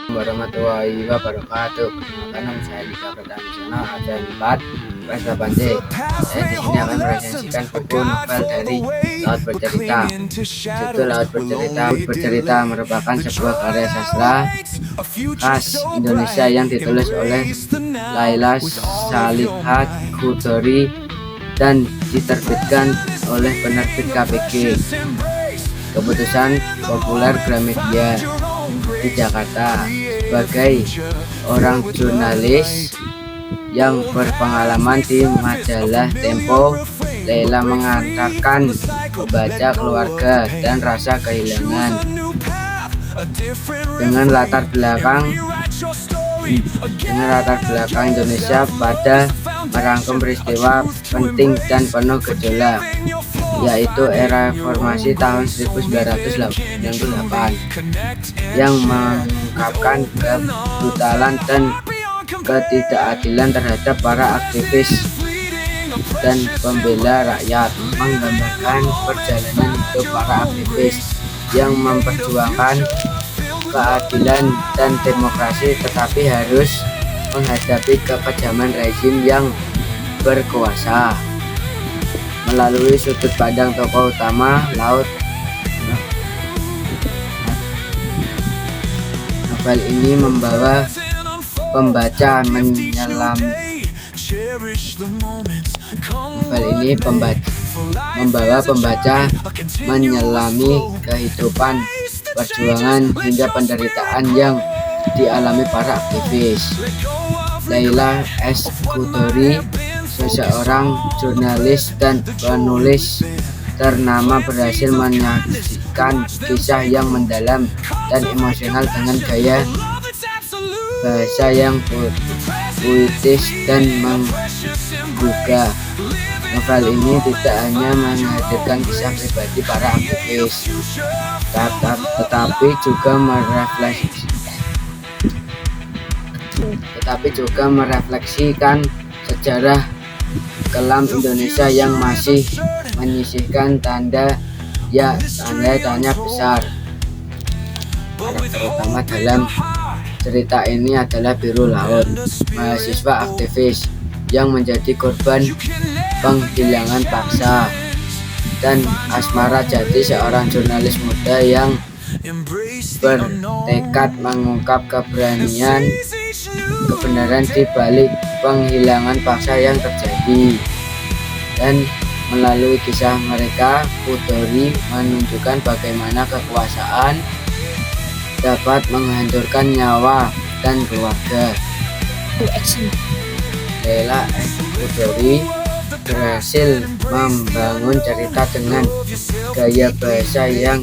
Warahmatullahi wabarakatuh. Perkenalkan, nama saya Dika Pratama, absen 4 kelas 8C. Saya di sini akan meresensikan buku novel dari Laut Bercerita. Judul Laut Bercerita merupakan sebuah karya sastra khas Indonesia yang ditulis oleh Laila Salihat Chudori dan diterbitkan oleh penerbit KPG Keputusan Populer Gramedia di Jakarta. Sebagai orang jurnalis yang berpengalaman di majalah Tempo, Laila mengantarkan pembaca keluarga dan rasa kehilangan dengan latar belakang Indonesia pada merangkum peristiwa penting dan penuh gejolak, yaitu era reformasi tahun 1998 yang mengungkapkan kebrutalan dan ketidakadilan terhadap para aktivis dan pembela rakyat, menggambarkan perjalanan hidup para aktivis yang memperjuangkan keadilan dan demokrasi tetapi harus menghadapi kekejaman rezim yang berkuasa. Melalui sudut pandang tokoh utama Laut, novel ini membawa pembaca menyelami kehidupan, perjuangan hingga penderitaan yang dialami para aktivis. Laila S. Chudori, seseorang jurnalis dan penulis ternama, berhasil menyajikan kisah yang mendalam dan emosional dengan gaya bahasa yang puitis dan menggugah. Novel ini tidak hanya menghadirkan kisah pribadi para aktivis, tetapi juga merefleksikan sejarah kelam Indonesia yang masih menyisihkan tanda tanya besar. Karakter utama dalam cerita ini adalah Biru Laut, mahasiswa aktivis yang menjadi korban penghilangan paksa, dan Asmara Jati, seorang jurnalis muda yang bertekad mengungkap kebenaran di balik penghilangan paksa yang terjadi. Dan melalui kisah mereka, Chudori menunjukkan bagaimana kekuasaan dapat menghancurkan nyawa dan keluarga. Laila S. Chudori berhasil membangun cerita dengan gaya bahasa yang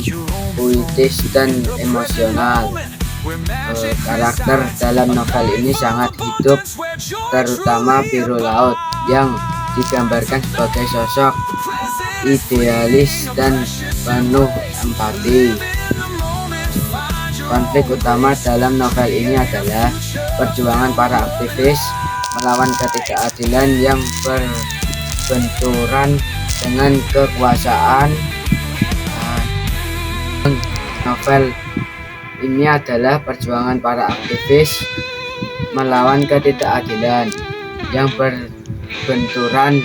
puitis dan emosional. Karakter dalam novel ini sangat hidup, terutama Biru Laut yang digambarkan sebagai sosok idealis dan penuh empati. Konflik utama dalam novel ini adalah perjuangan para aktivis melawan ketidakadilan yang berbenturan dengan kekuasaan. Novel ini adalah perjuangan para aktivis melawan ketidakadilan yang berbenturan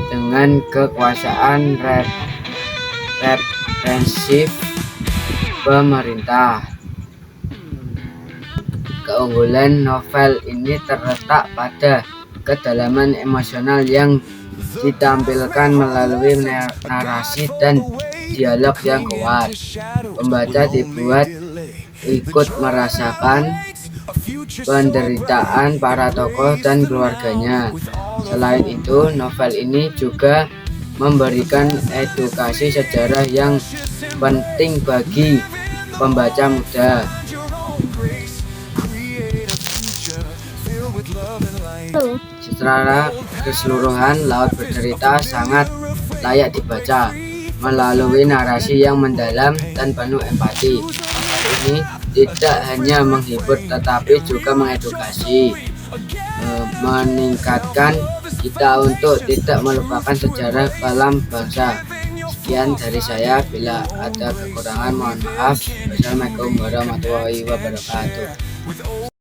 dengan kekuasaan represif pemerintah. Keunggulan novel ini terletak pada kedalaman emosional yang ditampilkan melalui narasi dan dialog yang kuat. Pembaca dibuat ikut merasakan penderitaan para tokoh dan keluarganya. Selain itu, novel ini juga memberikan edukasi sejarah yang penting bagi pembaca muda. Secara keseluruhan, Laut Bercerita sangat layak dibaca melalui narasi yang mendalam dan penuh empati. Novel ini tidak hanya menghibur tetapi juga mengedukasi, meningkatkan kita untuk tidak melupakan sejarah kelam bangsa. Sekian. Sekian dari saya, bila ada kekurangan mohon maaf. Wassalamualaikum warahmatullahi wabarakatuh.